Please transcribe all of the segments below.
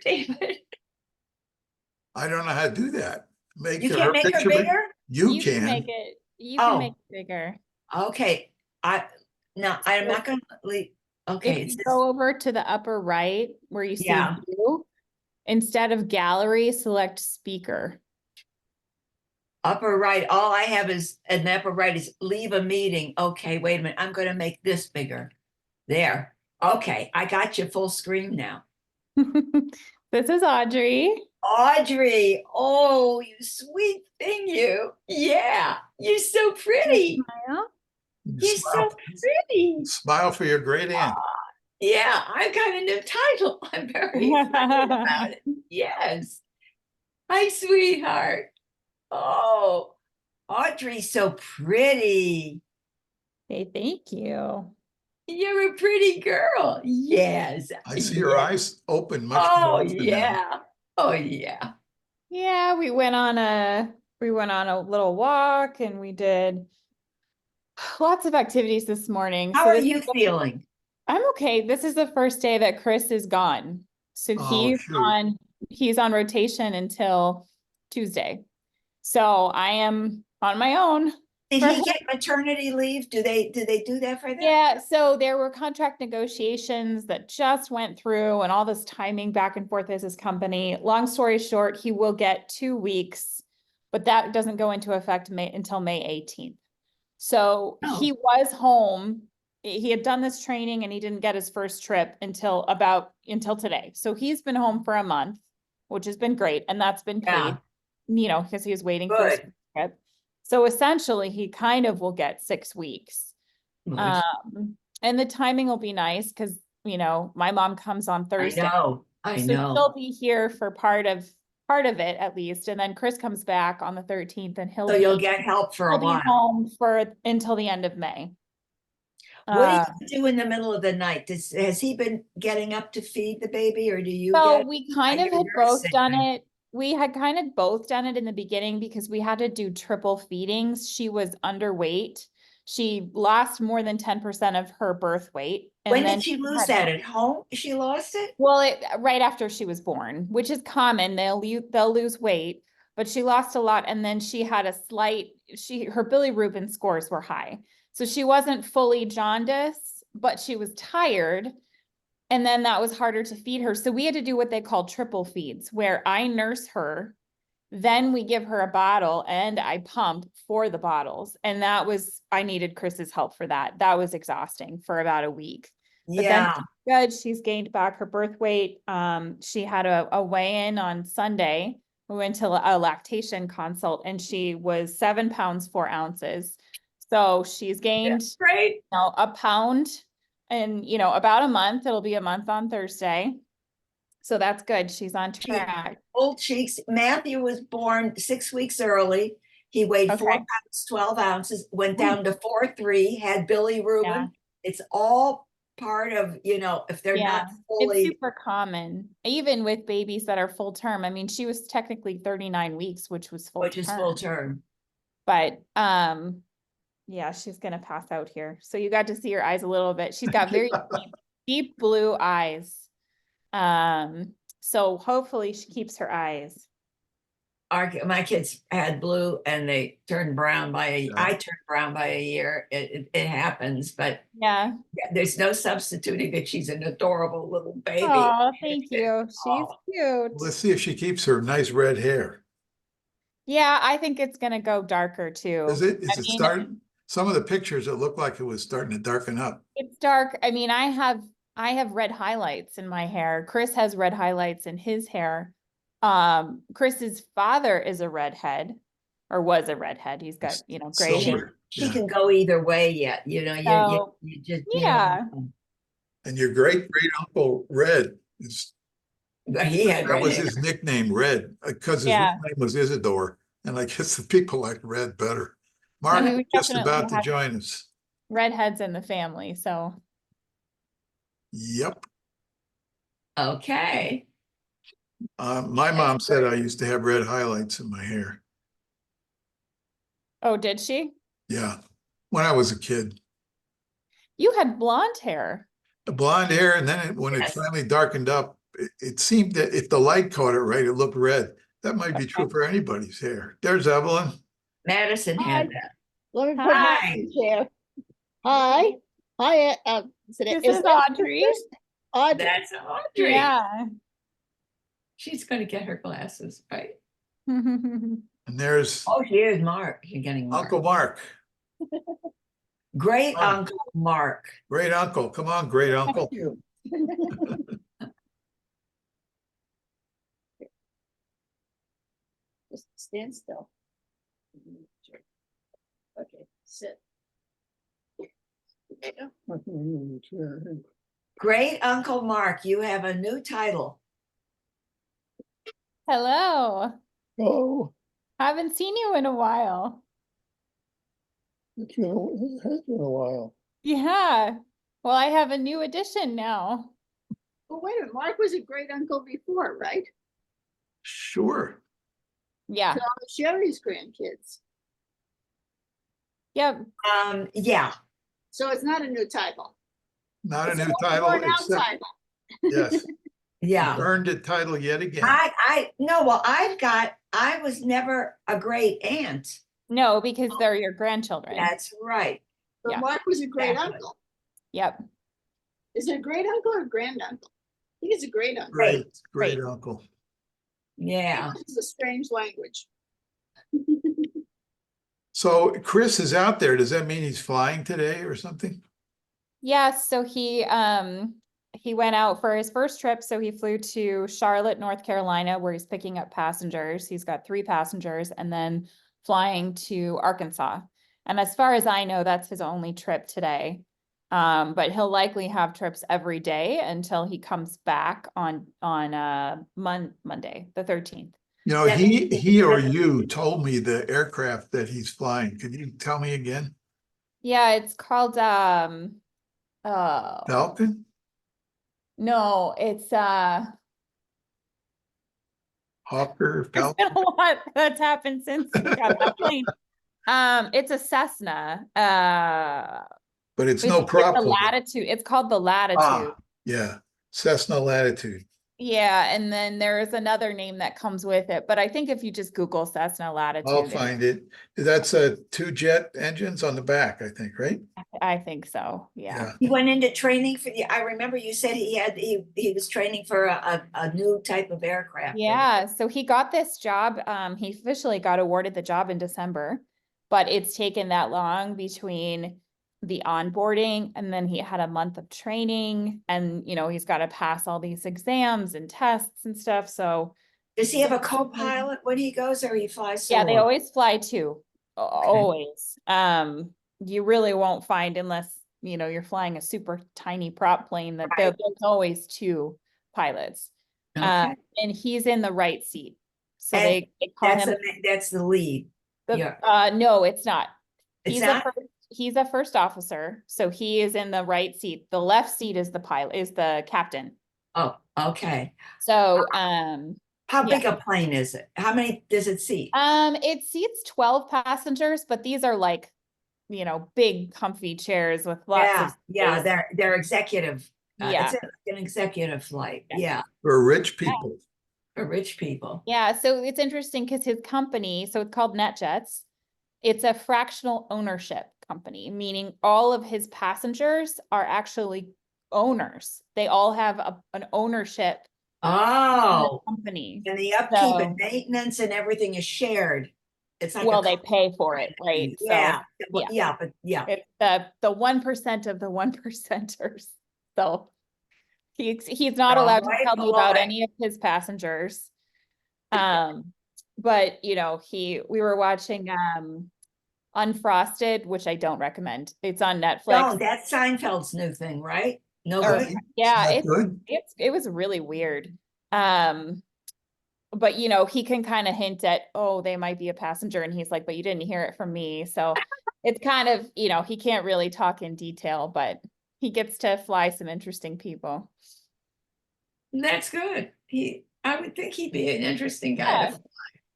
David. I don't know how to do that. You can't make her bigger? You can make can. it, you can make it bigger. Okay. I'm not gonna leave. Okay, If you go over to the upper right where you see Yeah. view, instead of gallery, select speaker. Upper right, all I have is, in the upper right is leave a meeting. Okay, wait a minute. I'm gonna make this bigger. There. Okay, I got you full screen now. This is Audrey. Audrey, oh, you sweet thing, you. Yeah, you're so pretty. You're so pretty. Smile for your great aunt. Yeah, I got a new title. I'm very excited about it. Yes. Hi, sweetheart. Oh, Audrey's so pretty. Hey, thank you. You're a pretty girl. Yes. I see your eyes open much Oh, more often now. yeah. Oh, yeah. Yeah, we went on a little walk and we did lots of activities this morning. How are you feeling? I'm okay. This is the first day that Chris is gone. So Oh, shoot. he's on rotation until Tuesday. So I am on my own. Did he get maternity leave? Do they do that for them? Yeah, so there were contract negotiations that just went through and all this timing back and forth as his company. Long story short, he will get 2 weeks, but that doesn't go into effect until May 18th. So he was home. He had done this training and he didn't get his first trip until today. So he's been home for a month, which has been great. And that's been paid, because he was waiting for his trip. So essentially he kind of will get 6 weeks. Nice. And the timing will be nice because, my mom comes on Thursday. I know. So he'll be here for part of it at least. And then Chris comes back on the 13th and you'll get help for a while. He'll be home until the end of May. What do you do in the middle of the night? Has he been getting up to feed the baby, or do you? So we kind of had both done it. We had kind of both done it in the beginning because we had to do triple feedings. She was underweight. She lost more than 10% of her birth weight. And when did she lose that? At home? She lost it? Well, right after she was born, which is common. They'll lose weight, but she lost a lot. And then she had her bilirubin scores were high. So she wasn't fully jaundice, but she was tired. And then that was harder to feed her. So we had to do what they call triple feeds, where I nurse her, then we give her a bottle and I pump for the bottles. And I needed Chris's help for that. That was exhausting for about a week. But then good, she's gained back her birth weight. She had a weigh-in on Sunday. We went to a lactation consult and she was 7 pounds, 4 ounces. So she's gained a pound in, about a month. It'll be a month on Thursday. So that's good. She's on track. Old cheeks. Matthew was born 6 weeks early. He weighed 4 pounds, 12 ounces, went down to 4.3, had bilirubin. Yeah. It's all part of, if they're not fully. It's super common, even with babies that are full term. I mean, she was technically 39 weeks, which was full term. Which is full term. But, yeah, she's going to pass out here. So you got to see her eyes a little bit. She's got very deep blue eyes. So hopefully she keeps her eyes. My kids had blue and they turned brown I turned brown by a year. It happens, but there's no substituting that. She's an adorable little baby. Oh, thank you. She's cute. Let's see if she keeps her nice red hair. Yeah, I think it's going to go darker too. Is it starting? Some of the pictures, it looked like it was starting to darken up. It's dark. I mean, I have red highlights in my hair. Chris has red highlights in his hair. Chris's father is a redhead, or was a redhead. He's got, gray hair. He can go either way yet. You just. And your great uncle Red that was his nickname, Red, because his name was Isidore. And I guess the people like Red better. Mark is just about to join us. Redheads in the family, so. Yep. Okay. My mom said I used to have red highlights in my hair. Oh, did she? Yeah. When I was a kid. You had blonde hair. Blonde hair, and then when it finally darkened up, it seemed that if the light caught it right, it looked red. That might be true for anybody's hair. There's Evelyn. Madison Hi. had that. Let me put my Hi. chair. Hi. Hi, This is Audrey. Audrey. That's Audrey. Yeah. She's going to get her glasses, right? And there's Oh, here's Mark. You're getting Mark. Uncle Mark. Great Oh. Uncle Mark. Great uncle. Come on, great uncle. Just stand still. Okay, sit. Great Uncle Mark, you have a new title. Hello. Oh, Haven't seen you in a while. it has been a while. Yeah. Well, I have a new addition now. Well, wait a minute, Mark was a great uncle before, right? Sure. Yeah. To all of Sherry's grandkids. Yep. Yeah. So it's not a new title. Not a It's new an title. worn out Except, title. yes, Yeah. earned the title yet again. Well, I was never a great aunt. No, because they're your grandchildren. That's right. But Yeah. Mark was a great Exactly. uncle. Yep. Is it a great uncle or grand uncle? I think it's a great uncle. Great uncle. Yeah. It's a strange language. So Chris is out there. Does that mean he's flying today or something? Yeah, so he went out for his first trip. So he flew to Charlotte, North Carolina, where he's picking up passengers. He's got 3 passengers, and then flying to Arkansas. And as far as I know, that's his only trip today. But he'll likely have trips every day until he comes back on Monday, the 13th. You know, he or you told me the aircraft that he's flying. Could you tell me again? Yeah, it's called Falcon? no, it's Hawker? there's Falcon? been a lot that's happened since we got that plane. It's a Cessna. But it's no the prop plane. Latitude. It's called the Latitude. Ah, yeah. Cessna Latitude. Yeah, and then there's another name that comes with it. But I think if you just Google Cessna Latitude, I'll find it. That's a 2 jet engines on the back, I think, right? I think so. Yeah. He went into training for I remember you said he was training for a new type of aircraft. Yeah. So he got this job. He officially got awarded the job in December, but it's taken that long between the onboarding, and then he had a month of training, and he's got to pass all these exams and tests and stuff. So Does he have a co-pilot when he goes, or he flies solo? yeah, they always fly 2. Always. You really won't find, unless you're flying a super tiny prop plane, that there's always 2 pilots. Okay. And he's in the right seat. So And they call him that's the lead. no, it's not. It's not? He's a first officer, so he is in the right seat. The left seat is the pilot, is the captain. Oh, okay. So How big a plane is it? How many does it seat? it seats 12 passengers, but these are like big comfy chairs with lots of yeah, space. they're executive. Yeah. It's an executive flight. Yeah. For rich people. For rich people. Yeah, so it's interesting because his company, so it's called NetJets. It's a fractional ownership company, meaning all of his passengers are actually owners. They all have an ownership in the company. And the upkeep and maintenance and everything is shared. It's like they pay for it, right? Yeah. So, it's the 1% of the 1%ers. So he's not allowed to tell me about any of his passengers. But we were watching Unfrosted, which I don't recommend. It's on Netflix. No, that's Seinfeld's new thing, right? No good. Yeah, it was really weird. But he can kind of hint at, they might be a passenger, and he's like, but you didn't hear it from me. So it's kind of, he can't really talk in detail, but he gets to fly some interesting people. That's good. I would think he'd be an interesting guy to fly.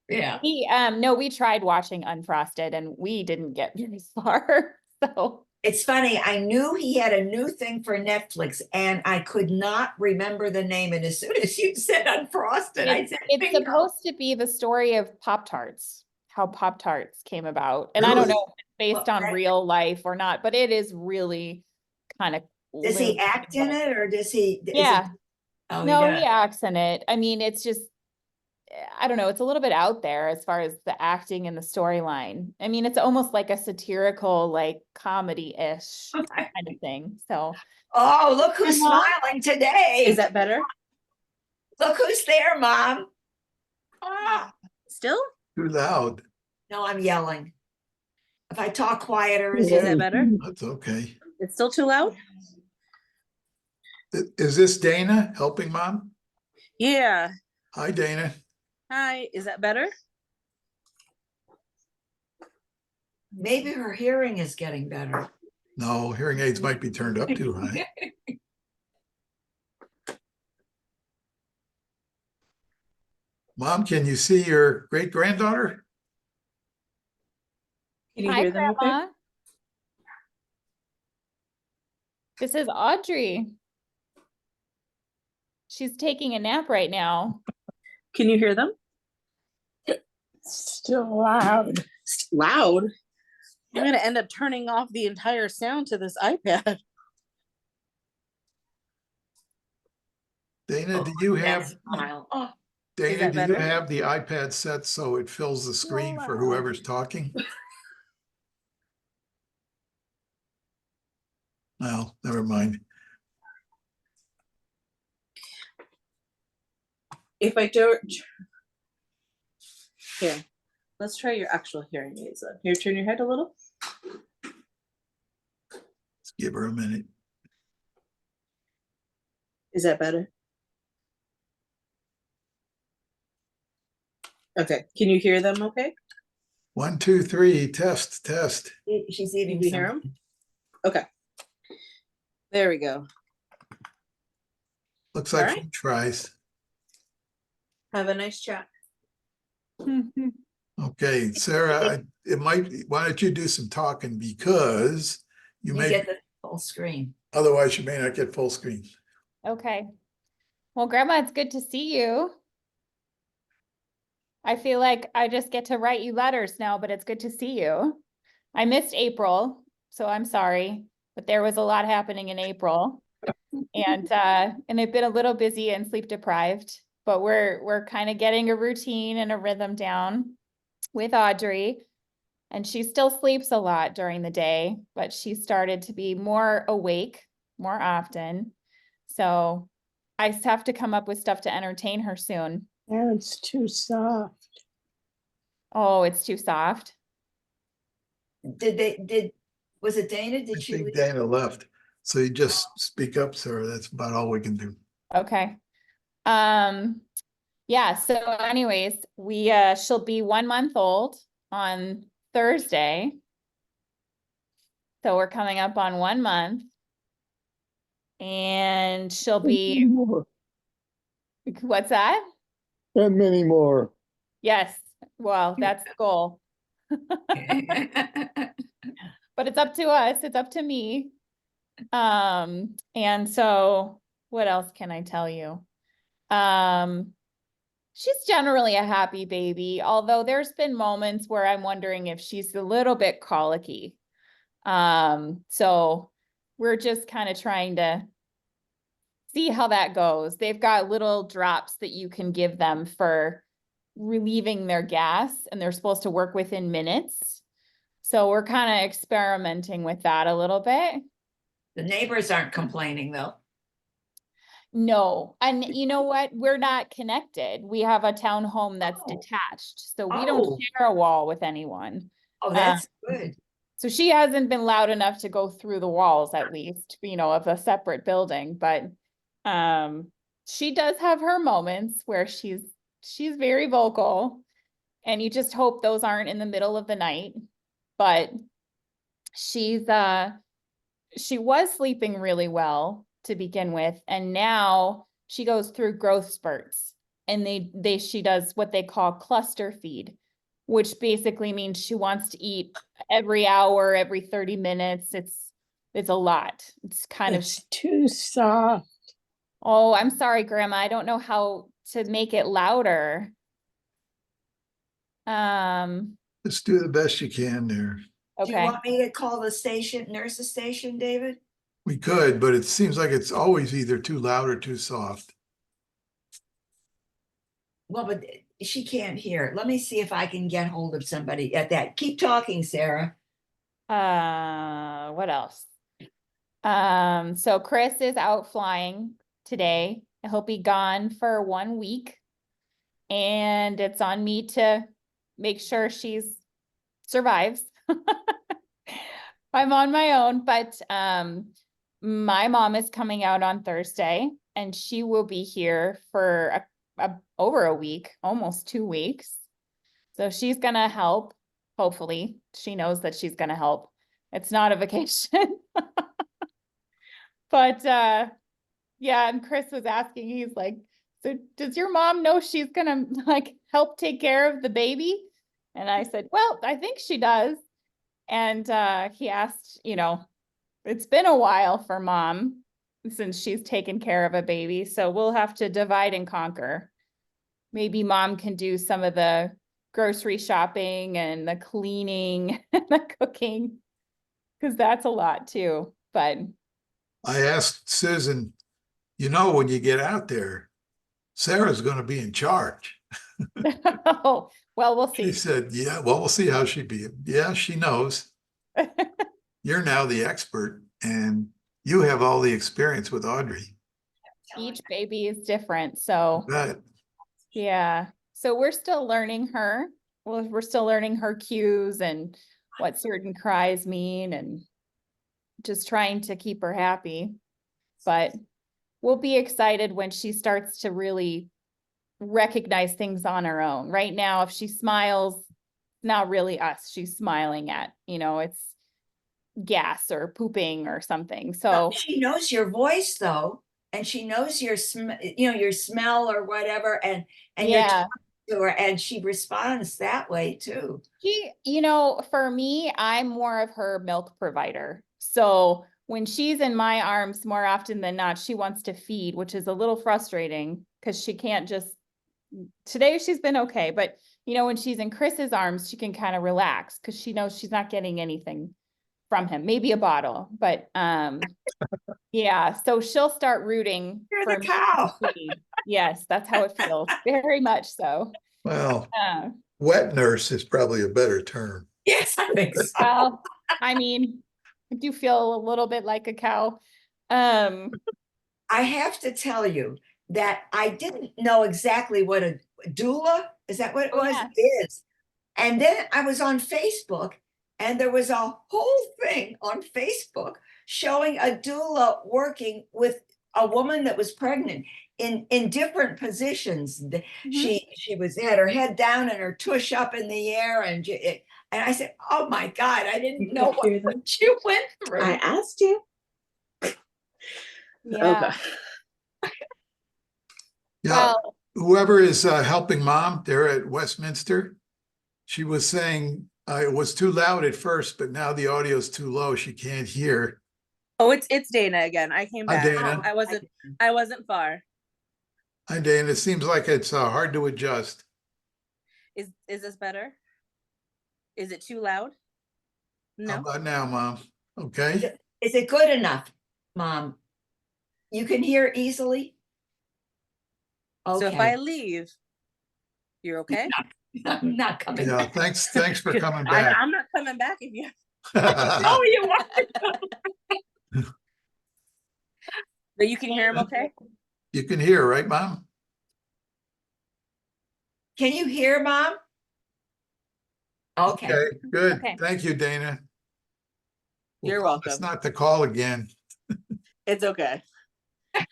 Yeah. We tried watching Unfrosted, and we didn't get very far. So It's funny, I knew he had a new thing for Netflix and I could not remember the name. And as soon as you said Unfrosted, I said, It's bingo. supposed to be the story of Pop-Tarts, how Pop-Tarts came about. And I don't Really? know if it's based Well, on real life or not, but it is really kind of. Does he act in it or does he? is it- Yeah. Oh, No, he he does. acts in it. I mean, it's just, I don't know, it's a little bit out there as far as the acting and the storyline. I mean, it's almost like a satirical, like comedy-ish kind of thing. So, Oh, look who's Mom? smiling today. Is that better? Look who's there, Mom. Ah. Still? Too loud. No, I'm yelling. If I talk quieter, is Is it? that better? That's okay. It's still too loud? Is this Dana helping Mom? Yeah. Hi, Dana. Hi, is that better? Maybe her hearing is getting better. No, hearing aids might be turned up too high. Mom, can you see your great-granddaughter? Can you hi, hear them okay? Grandma. This is Audrey. She's taking a nap right now. Can you hear them? Still loud. It's loud. I'm gonna end up turning off the entire sound to this iPad. Dana, do you That have, smile. Oh, Dana, that do you better? have the iPad set so it fills the screen for whoever's talking? No, never mind. If I don't, here, let's try your actual hearing aids on. Here, turn your head a little. Let's give her a minute. Is that better? Okay, can you hear them okay? 1, 2, 3, test, test. she's Can eating you hear them? something. Okay. There we go. Looks like All she right. tries. Have a nice chat. Okay, Sarah, why don't you do some talking because you You may, get the full screen. otherwise you may not get full screen. Okay. Well, Grandma, it's good to see you. I feel like I just get to write you letters now, but it's good to see you. I missed April, so I'm sorry, but there was a lot happening in April. And I've been a little busy and sleep deprived, but we're kind of getting a routine and a rhythm down with Audrey. And she still sleeps a lot during the day, but she started to be more awake more often. So I have to come up with stuff to entertain her soon. And it's too soft. Oh, it's too soft. Was it Dana? I Did she think leave? Dana left. So you just speak up, Sarah. That's about all we can do. Okay. Yeah, so anyways, she'll be 1 month old on Thursday. So we're coming up on 1 month. And she'll be, More. what's that? And many more. Yes, well, that's the goal. But it's up to us, it's up to me. And so what else can I tell you? She's generally a happy baby, although there's been moments where I'm wondering if she's a little bit colicky. So we're just kind of trying to see how that goes. They've got little drops that you can give them for relieving their gas, and they're supposed to work within minutes. So we're kind of experimenting with that a little bit. The neighbors aren't complaining though. No, and you know what? We're not connected. We have a townhome that's detached, so we don't share a wall with anyone. Oh, that's good. So she hasn't been loud enough to go through the walls, at least, of a separate building, but she does have her moments where she's very vocal, and you just hope those aren't in the middle of the night. But she was sleeping really well to begin with, and now she goes through growth spurts, and she does what they call cluster feed, which basically means she wants to eat every hour, every 30 minutes. It's It's a lot. It's kind of, It's too soft. oh, I'm sorry, Grandma. I don't know how to make it louder. Just do the best you can there. Do you Okay. want me to call the station, nurse's station, David? We could, but it seems like it's always either too loud or too soft. Well, but she can't hear. Let me see if I can get hold of somebody at that. Keep talking, Sarah. What else? So Chris is out flying today. He'll be gone for 1 week. And it's on me to make sure she's survives. I'm on my own, but my mom is coming out on Thursday and she will be here for over a week, almost 2 weeks. So she's gonna help. Hopefully, she knows that she's gonna help. It's not a vacation. But yeah, and Chris was asking, he's like, so does your mom know she's gonna like help take care of the baby? And I said, well, I think she does. And he asked, you know, it's been a while for mom since she's taken care of a baby. So we'll have to divide and conquer. Maybe mom can do some of the grocery shopping and the cleaning and the cooking, because that's a lot too. But I asked Susan, you know, when you get out there, Sarah's going to be in charge. oh, well, we'll She see. said, yeah, well, we'll see how she be. Yeah, she knows. You're now the expert and you have all the experience with Audrey. Each baby is different. So Right. yeah. So we're still learning her. Well, we're still learning her cues and what certain cries mean and just trying to keep her happy. But we'll be excited when she starts to really recognize things on her own. Right now, if she smiles, not really us she's smiling at, you know, it's gas or pooping or something. So She knows your voice though, and she knows your your smell or whatever, and you're yeah, talking to her, and she responds that way too. she, you know, for me, I'm more of her milk provider. So when she's in my arms, more often than not, she wants to feed, which is a little frustrating because she can't just, today she's been okay. But, you know, when she's in Chris's arms, she can kind of relax because she knows she's not getting anything from him, maybe a bottle. But yeah, so she'll start rooting You're for the me cow. to feed. Yes, that's how it feels. Very much so. Well, Uh, wet nurse is probably a better term. Yes, I think so. Well, I mean, I do feel a little bit like a cow. Um, I have to tell you that I didn't know exactly what a doula, is that what it Oh, was? yeah. It is. And then I was on Facebook and there was a whole thing on Facebook showing a doula working with a woman that was pregnant in different positions. She was had her head down and her tush up in the air, and I said, "Oh my God, I didn't know what you went through." I asked you. yeah. Okay. Yeah, Well, whoever is helping mom there at Westminster, she was saying it was too loud at first, but now the audio is too low. She can't hear. Oh, it's Dana again. I came Hi, back. Dana. I wasn't far. Hi, Dana. It seems like it's hard to adjust. Is this better? Is it too loud? How No. about now, mom? Okay. Is it good enough, Mom? You can hear easily? So if I Okay. leave, you're okay? I'm not coming Yeah, back. thanks for coming back. I'm not coming back if you. No, you are. But you can hear him okay? You can hear, right, mom? Can you hear, Mom? Okay. Okay, good. Okay. Thank you, Dana. You're Well, welcome. it's not the call again. It's okay.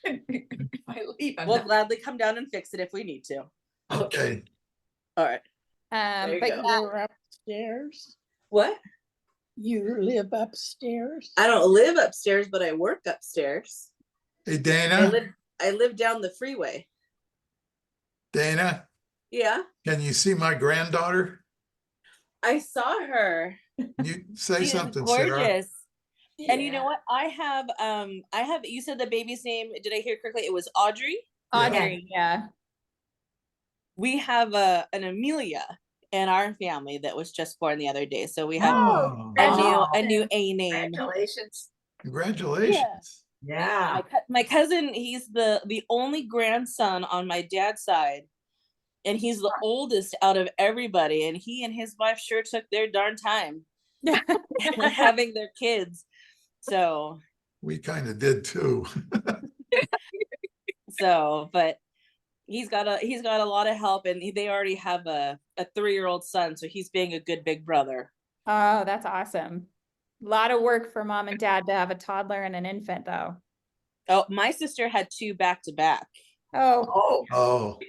If I leave, I'm We'll not- gladly come down and fix it if we need to. Okay. All right. you but go. yeah, You're upstairs. What? You live upstairs. I don't live upstairs, but I work upstairs. Hey, Dana, I live down the freeway. Dana, Yeah. can you see my granddaughter? I saw her. You say She is something, Sarah. gorgeous. And you know Yeah. what? I have, you said the baby's name, did I hear correctly? It was Audrey? Yeah. Audrey, yeah. We have an Amelia in our family that was just born the other day. So we have Oh, a new A name. Congratulations. congratulations. Yeah. My cousin, he's the only grandson on my dad's side, and he's the oldest out of everybody. And he and his wife sure took their darn time having their kids. So We kind of did too. but he's got a lot of help, and they already have a 3-year-old son, so he's being a good big brother. Oh, that's awesome. A lot of work for mom and dad to have a toddler and an infant, though. Oh, my sister had 2 back to back. Oh, Oh, Oh,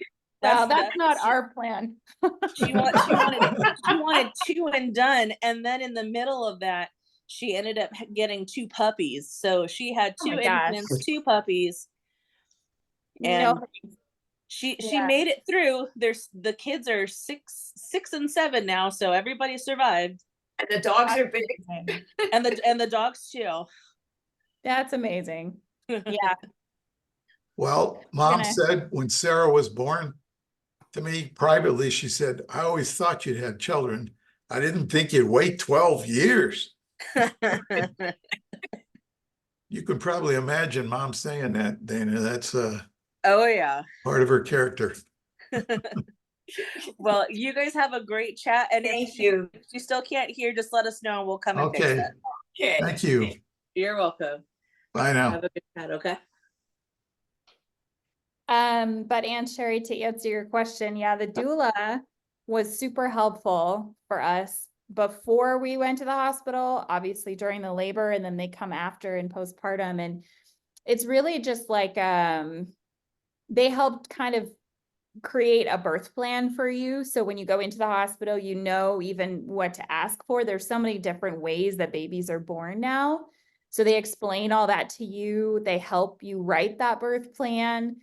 well, that's not our plan. She wanted 2 and done, and then in the middle of that, she ended up getting 2 puppies. So she had Oh 2 my gosh. infants, 2 puppies, and No, she Yeah. made it through. The kids are 6 and 7 now, so everybody survived, and the dogs are big. and the dogs too. that's amazing. Yeah. well, mom Gonna- said when Sarah was born to me privately, she said, I always thought you'd have children. I didn't think you'd wait 12 years. You can probably imagine mom saying that, Dana. That's Oh yeah. part of her character. Well, you guys have a great chat, and Thank you. if you still can't hear, just let us know and we'll come and fix Okay, it. Okay. thank you. You're welcome. Bye now. Have a good chat, okay? But Aunt Sherry, to answer your question, yeah, the doula was super helpful for us before we went to the hospital, obviously during the labor, and then they come after in postpartum. And it's really just like, they helped kind of create a birth plan for you. So when you go into the hospital, you know even what to ask for. There's so many different ways that babies are born now. So they explain all that to you. They help you write that birth plan.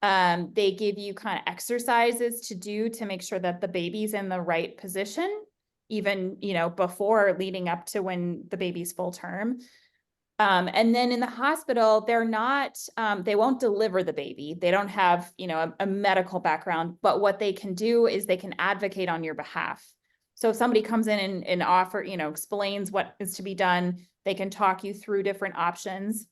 They give you kind of exercises to do to make sure that the baby's in the right position, even, before leading up to when the baby's full term. And then in the hospital, they're not, they won't deliver the baby. They don't have, a medical background, but what they can do is they can advocate on your behalf. So if somebody comes in and offer, explains what is to be done, they can talk you through different options.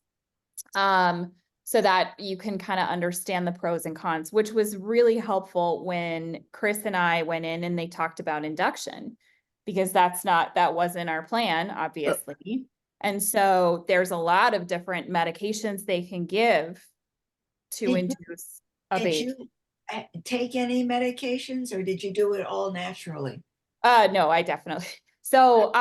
So that you can kind of understand the pros and cons, which was really helpful when Chris and I went in and they talked about induction, because that wasn't our plan, obviously. And so there's a lot of different medications they can give to induce a Did baby. you take any medications or did you do it all naturally? No, I definitely. So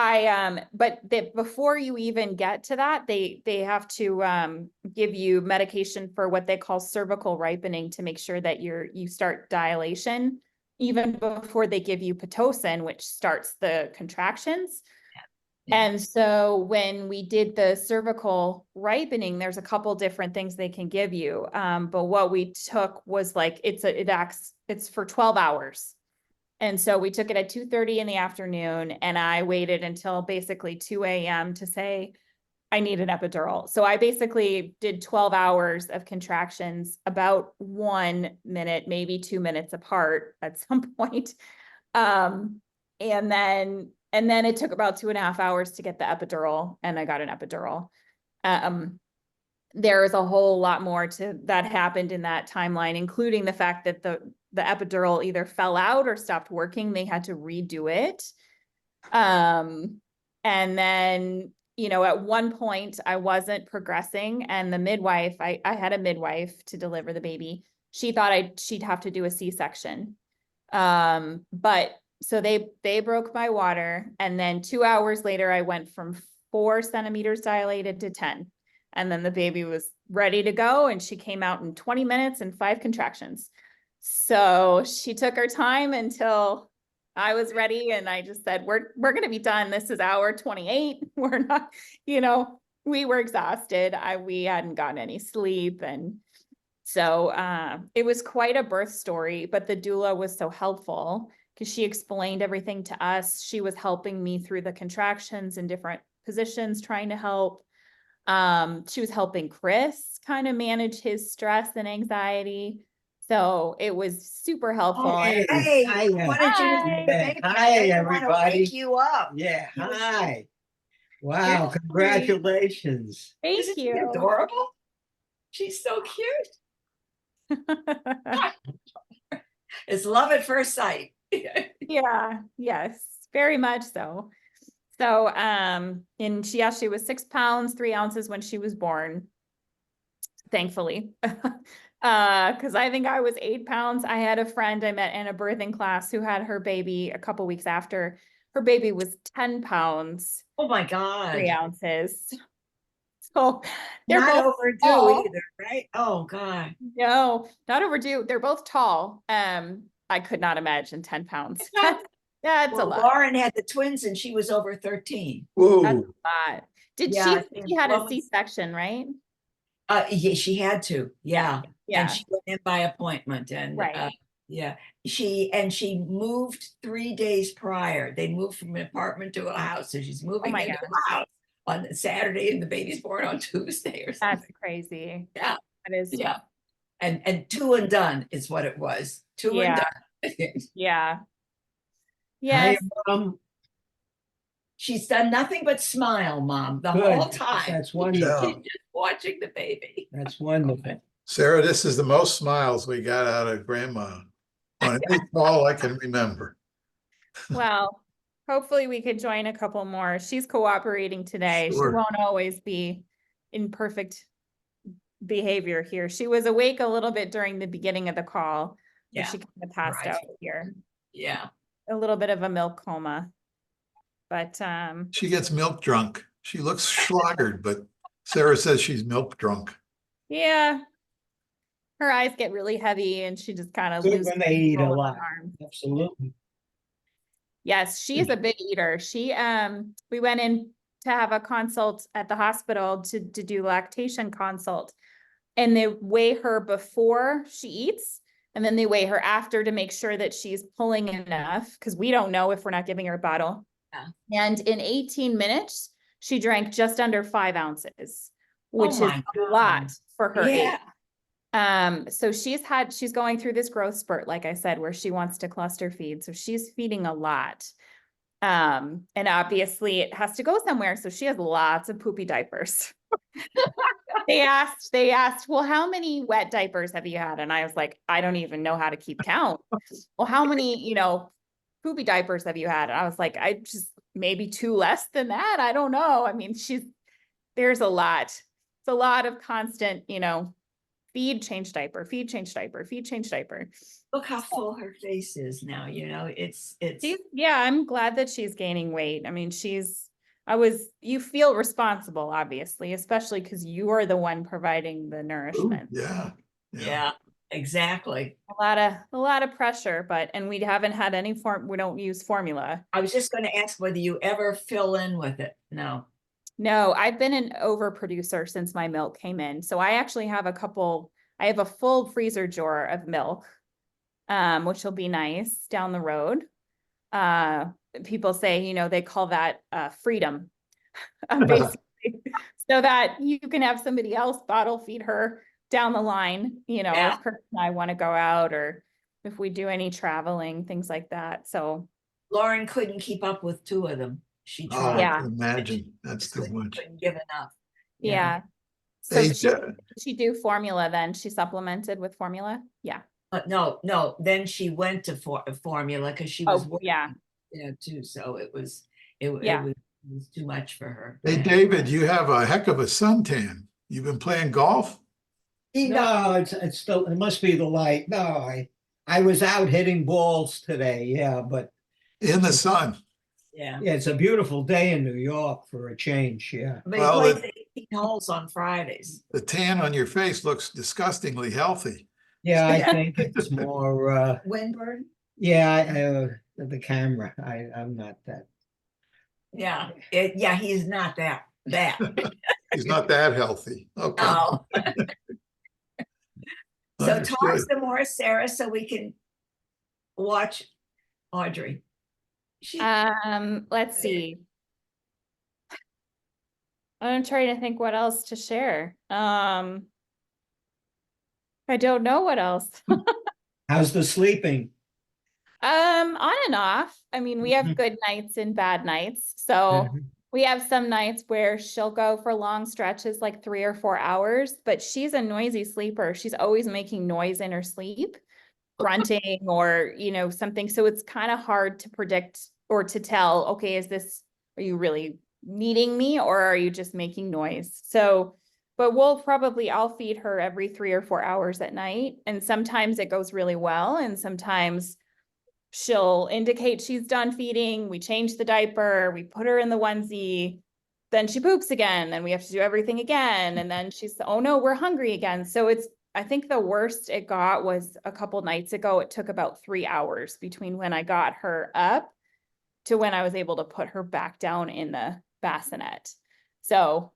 but before you even get to that, they have to give you medication for what they call cervical ripening to make sure that you start dilation even before they give you Pitocin, which starts the contractions. Yeah. And so when we did the cervical ripening, there's a couple different things they can give you. But what we took was like, it's for 12 hours. And so we took it at 2:30 in the afternoon, and I waited until basically 2 a.m. to say, I need an epidural. So I basically did 12 hours of contractions, about 1 minute, maybe 2 minutes apart at some point. And then it took about 2.5 hours to get the epidural, and I got an epidural. There is a whole lot more to that happened in that timeline, including the fact that the epidural either fell out or stopped working. They had to redo it. And then, at one point I wasn't progressing, and the midwife, I had a midwife to deliver the baby. She thought she'd have to do a C-section. But so they broke my water, and then 2 hours later I went from 4 centimeters dilated to 10. And then the baby was ready to go, and she came out in 20 minutes and 5 contractions. So she took her time until I was ready, and I just said, we're going to be done. This is hour 28. We're not, we were exhausted. We hadn't gotten any sleep. And so it was quite a birth story, but the doula was so helpful because she explained everything to us. She was helping me through the contractions in different positions, trying to help. She was helping Chris kind of manage his stress and anxiety. So it was super helpful. Oh, And hey, Hi, I wanted you to Hi. see the baby. I Hi, didn't want to everybody. wake you up. Yeah, He was- hi. Wow, You're sweet. congratulations. thank Isn't she you. adorable? She's so cute. It's love at first sight. Yeah, yes, very much so. So, and she was 6 pounds, 3 ounces when she was born. Thankfully. Because I think I was 8 pounds. I had a friend I met in a birthing class who had her baby a couple weeks after. Her baby was 10 pounds, Oh my 3 God. ounces. So they're Not both overdue tall. either, right? Oh God. No, not overdue. They're both tall. I could not imagine 10 pounds. That's a Well, lot. Lauren had the twins and she was over 13. That's Whoa, a lot. Did Yeah, she had a well, C-section, right? Yeah, she had to, yeah. Yeah, And she went in by appointment and right. yeah. She moved 3 days prior. They moved from an apartment to a house. So she's moving my into gosh. a house on Saturday and the baby's born on Tuesday or That's something. crazy. Yeah. That is. Yeah. And two and done is what it was. Two and Yeah. done. Yeah. hi, Yes. Mom. She's done nothing but smile, Mom, the Good. whole time. That's She's wonderful. just watching the baby. That's wonderful. Sarah, this is the most smiles we got out of grandma on any call I can remember. Well, hopefully we could join a couple more. She's cooperating today. She Sure. won't always be in perfect behavior here. She was awake a little bit during the beginning of the call, but Yeah. she kind of passed Right. out here. Yeah. A little bit of a milk coma. But She gets milk drunk. She looks schlagered, but Sarah says she's milk drunk. yeah. Her eyes get really heavy and she just kind of Good loses when they eat a control of lot. her arms. Absolutely. Yes, she's a big eater. We went in to have a consult at the hospital to do lactation consult. And they weigh her before she eats, and then they weigh her after to make sure that she's pulling enough, because we don't know if we're not giving her a bottle. Yeah. And in 18 minutes, she drank just under 5 ounces, which is my a lot for her age. Yeah. So she's going through this growth spurt, like I said, where she wants to cluster feed. So she's feeding a lot. And obviously it has to go somewhere. So she has lots of poopy diapers. They asked, well, how many wet diapers have you had? And I was like, I don't even know how to keep count. Well, how many, poopy diapers have you had? And I was like, I just maybe 2 less than that. I don't know. I mean, there's a lot. It's a lot of constant, feed, change diaper, feed, change diaper, feed, change diaper. Look how full her face is now, it's Yeah, I'm glad that she's gaining weight. I mean, you feel responsible, obviously, especially because you are the one providing the Ooh, nourishment. yeah. yeah, exactly. A lot of pressure, and we haven't had we don't use formula. I was just going to ask whether you ever fill in with it. No, I've been an overproducer since my milk came in. So I actually have I have a full freezer jar of milk, which will be nice down the road. People say, they call that freedom, basically, so that you can have somebody else bottle feed her down the line, Yeah. if Kurt and I want to go out or if we do any traveling, things like that. So Lauren couldn't keep up with 2 of them. She Oh, tried. I Yeah. can imagine. That's too much. Couldn't give enough. yeah. So Hey, did she do formula then? She supplemented with formula? Yeah. No. Then she went to formula because she was working, Yeah. too. So it was too much for her. Hey, David, you have a heck of a suntan. You've been playing golf? No, it's still, it must be the light. No, I was out hitting balls today. Yeah, but In the sun. Yeah. yeah, it's a beautiful day in New York for a change. Yeah. But Well, he plays 18 holes on Fridays. The tan on your face looks disgustingly healthy. Yeah, I think it's more, Windburn? yeah, the camera. I'm not that. Yeah. He's not that. He's not that healthy. Okay. Oh. So talk Understood. some more, Sarah, so we can watch Audrey. Let's see. I'm trying to think what else to share. I don't know what else. How's the sleeping? On and off. I mean, we have Mhm. good nights and bad nights. So Mhm. we have some nights where she'll go for long stretches, like 3 or 4 hours, but she's a noisy sleeper. She's always making noise in her sleep, grunting or, something. So it's kind of hard to predict or to tell, okay, are you really needing me or are you just making noise? So, but I'll feed her every 3 or 4 hours at night. And sometimes it goes really well. And sometimes she'll indicate she's done feeding. We change the diaper, we put her in the onesie, then she poops again, then we have to do everything again. And then she's, oh no, we're hungry again. So I think the worst it got was a couple nights ago. It took about 3 hours between when I got her up to when I was able to put her back down in the bassinet. So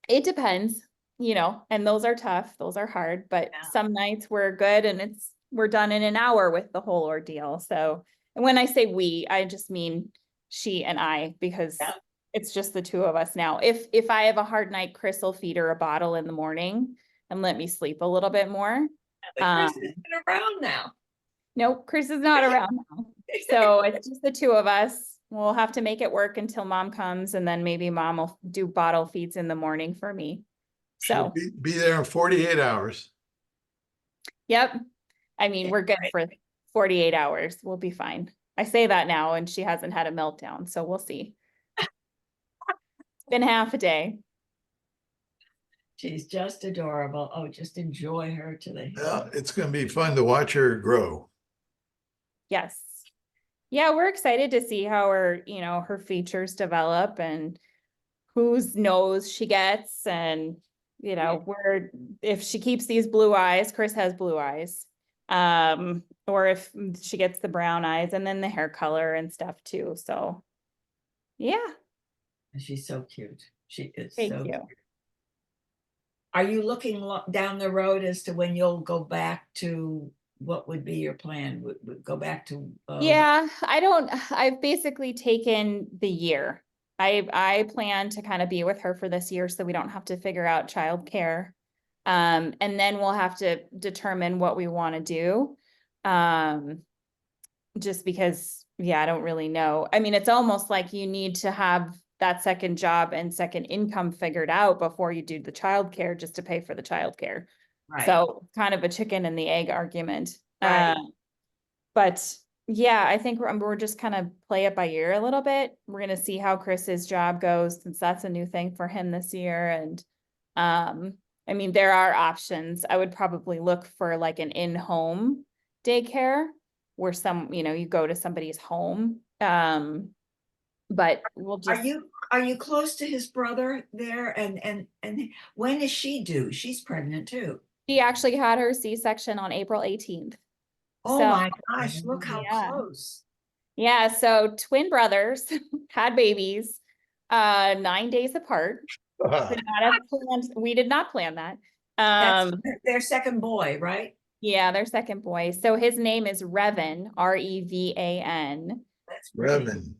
it depends, and those are tough, those are hard, but Yeah. some nights we're good and we're done in an hour with the whole ordeal. So, and when I say we, I just mean she and I, because Yeah. it's just the two of us now. If I have a hard night, Chris will feed her a bottle in the morning and let me sleep a little bit more. But Chris isn't around now. Nope, Chris is not around now. So it's just the two of us. We'll have to make it work until mom comes, and then maybe mom will do bottle feeds in the morning for me. She'll So, be there in 48 hours. yep. I mean, we're good for 48 hours. We'll be fine. I say that now, and she hasn't had a meltdown, so we'll see. It's been half a day. She's just adorable. Oh, just enjoy her to the Yeah, it's going to be fun to watch her grow. Yes. Yeah, we're excited to see how her features develop and whose nose she gets. And, if she keeps these blue eyes, Chris has blue eyes. Or if she gets the brown eyes and then the hair color and stuff too. So, yeah. She's so cute. She is Thank so you. cute. Are you looking down the road as to when you'll go back to what would be your plan? Would go back to Yeah, I've basically taken the year. I plan to kind of be with her for this year so we don't have to figure out childcare. And then we'll have to determine what we want to do. Just because, yeah, I don't really know. I mean, it's almost like you need to have that second job and second income figured out before you do the childcare just to pay for the childcare. right. So kind of a chicken and the egg argument. Right. But yeah, I think we're just kind of play it by ear a little bit. We're gonna see how Chris's job goes since that's a new thing for him this year. And I mean, there are options. I would probably look for like an in-home daycare where you go to somebody's home. But we'll just Are you close to his brother there? And when is she due? She's pregnant too. she actually had her C-section on April 18th. Oh So, my gosh, look how yeah. close. Yeah, so twin brothers had babies 9 days apart. We did not plan that. That's their second boy, right? Yeah, their second boy. So his name is Revan, Revan. That's great. Revan.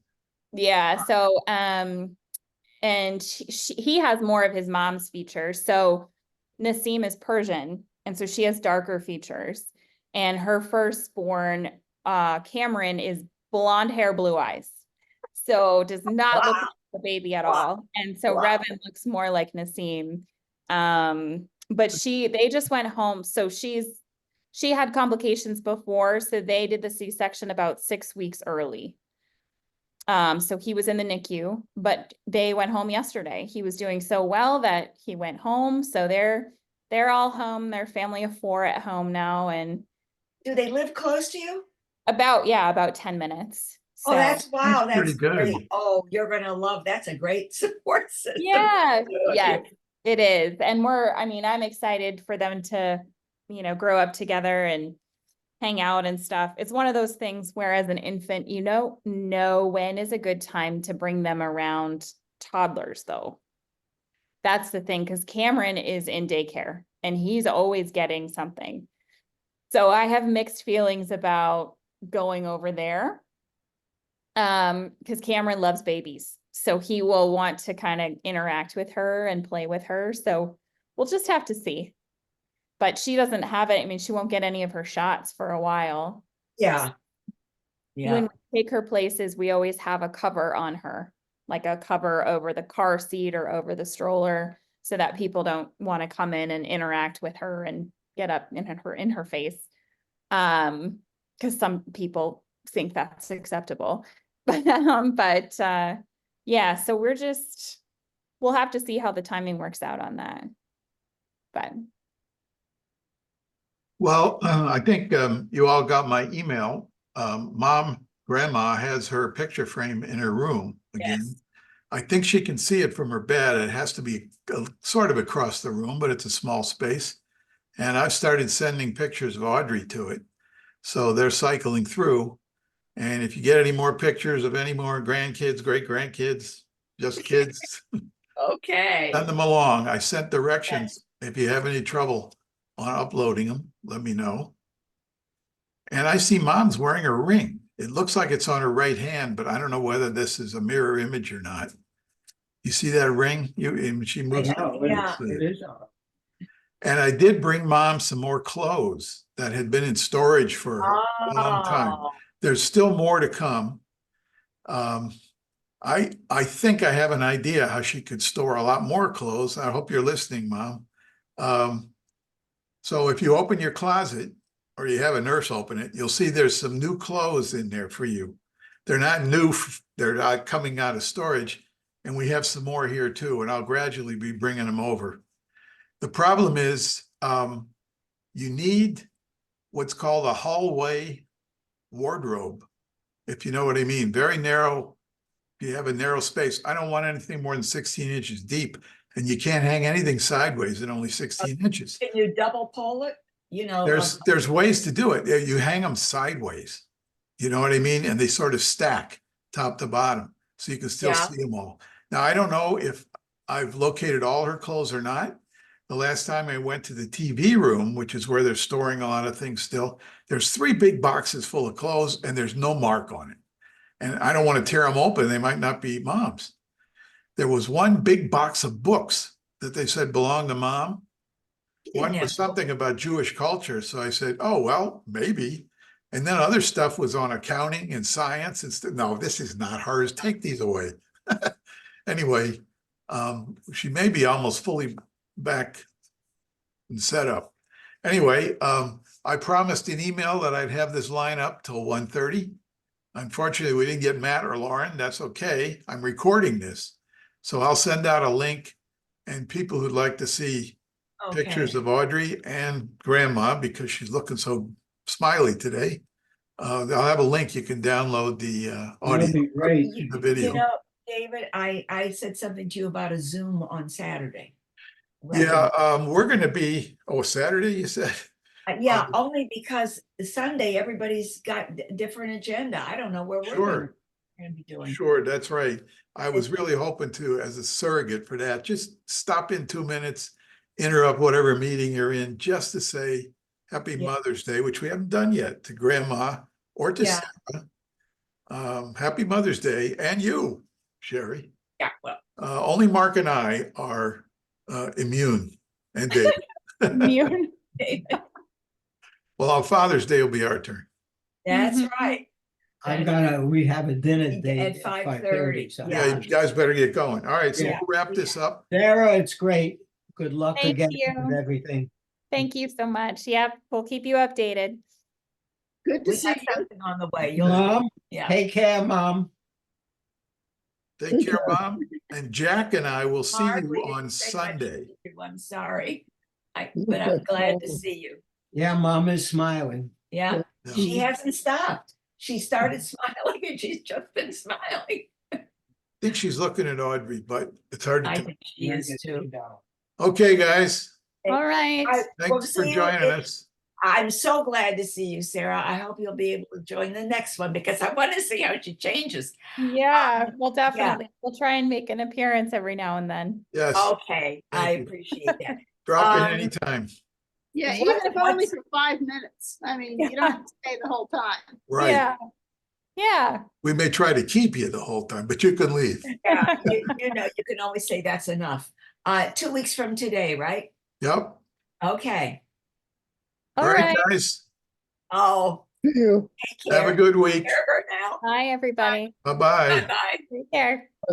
Yeah, so and he has more of his mom's features. So Nasim is Persian, and so she has darker features. And her firstborn, Cameron, is blonde hair, blue eyes. So does not look Wow. like a baby at Wow. all. And so Wow. Revan looks more like Nasim. But they just went home. So she had complications before, so they did the C-section about 6 weeks early. So he was in the NICU, but they went home yesterday. He was doing so well that he went home. So they're all home. They're family of 4 at home now, and Do they live close to you? about 10 minutes. Oh, So that's wow. That's pretty good. Great. Oh, you're gonna love. That's a great support system. yeah, yes, it is. And I'm excited for them to, grow up together and hang out and stuff. It's one of those things where as an infant, know when is a good time to bring them around toddlers though. That's the thing, because Cameron is in daycare and he's always getting something. So I have mixed feelings about going over there. Because Cameron loves babies. So he will want to kind of interact with her and play with her. So we'll just have to see. But she doesn't have it. I mean, she won't get any of her shots for a while. Yeah. Yeah. When we take her places, we always have a cover on her, like a cover over the car seat or over the stroller, so that people don't want to come in and interact with her and get up in her face. Because some people think that's acceptable. But yeah, so we'll have to see how the timing works out on that. But Well, I think you all got my email. Grandma has her picture frame in her room again. Yes. I think she can see it from her bed. It has to be sort of across the room, but it's a small space. And I've started sending pictures of Audrey to it. So they're cycling through. And if you get any more pictures of any more grandkids, great grandkids, just kids, Okay. send them along. I sent directions. If you have any trouble on uploading them, let me know. And I see Mom's wearing a ring. It looks like it's on her right hand, but I don't know whether this is a mirror image or not. You see that ring? She moves. Yeah. It is. And I did bring Mom some more clothes that had been in storage for a long time. Oh, There's still more to come. I think I have an idea how she could store a lot more clothes. I hope you're listening, Mom. So if you open your closet or you have a nurse open it, you'll see there's some new clothes in there for you. They're not new, they're not coming out of storage. And we have some more here too, and I'll gradually be bringing them over. The problem is you need what's called a hallway wardrobe, if you know what I mean. Very narrow. If you have a narrow space, I don't want anything more than 16 inches deep, and you can't hang anything sideways at only 16 inches. can you double pull it? You know, There's ways to do it. You hang them sideways, you know what I mean? And they sort of stack top to bottom, so you can still see them all. Now, I don't know if I've located all her clothes or not. The last time I went to the TV room, which is where they're storing a lot of things still, there's 3 big boxes full of clothes and there's no mark on it. And I don't want to tear them open. They might not be Mom's. There was one big box of books that they said belonged to Mom. One was something about Jewish culture. So I said, oh, well, maybe. And then other stuff was on accounting and science. And no, this is not hers. Take these away. Anyway, she may be almost fully back and set up. Anyway, I promised an email that I'd have this line up till 1:30. Unfortunately, we didn't get Matt or Lauren. That's okay. I'm recording this. So I'll send out a link, and people who'd like to see pictures of Audrey and Grandma, because she's looking so smiley today, I'll have a link. You can download the audio, That'd be great. the video. You know, David, I said something to you about a Zoom on Saturday. Yeah, we're going to be, Saturday, you said? Yeah, only because Sunday, everybody's got different agenda. I don't know where we're going to be doing. Sure, that's right. I was really hoping to, as a surrogate for that, just stop in 2 minutes, interrupt whatever meeting you're in, just to say Happy Mother's Day, which we haven't done yet, to Grandma or to Sarah. Happy Mother's Day, and you, Sherry. Yeah, well. Only Mark and I are immune, and David. immune. Well, on Father's Day will be our turn. That's right. We have a dinner date At 5:30. So. Yeah, you guys better get going. All right, so Yeah. we'll wrap this up. Sarah, it's great. Good luck Thank again you. with everything. Thank you so much. Yep, we'll keep you updated. Good to We see got you. something on the way. Mom, Yeah. take care, Mom. Take care, Mom. And Jack and I will see Hardly you on didn't say much to Sunday. you. I'm sorry. But I'm glad to see you. Yeah, Mom is smiling. Yeah, Yeah. she hasn't stopped. She started smiling and she's just been smiling. I think she's looking at Audrey, but it's hard to I tell. think she is too. Okay, guys, All right. We'll thanks for see you joining us. I'm so glad to see you, Sarah. I hope you'll be able to join the next one because I want to see how she changes. Yeah, well, definitely. We'll try and make an appearance every now and then. Yes, Okay, I Thank you. appreciate that. drop in um, anytime. Yeah, What- even if only what's- for 5 minutes. I mean, you don't have to stay the whole time. Right. Yeah. Yeah. We may try to keep you the whole time, but you can leave. Yeah, you know, you can always say that's enough. 2 weeks from today, right? Yep. Okay. All All right, right. guys. Oh, You. take Have a care. good week. Care of her now. Bye, everybody. Bye-bye. Bye-bye. Take care.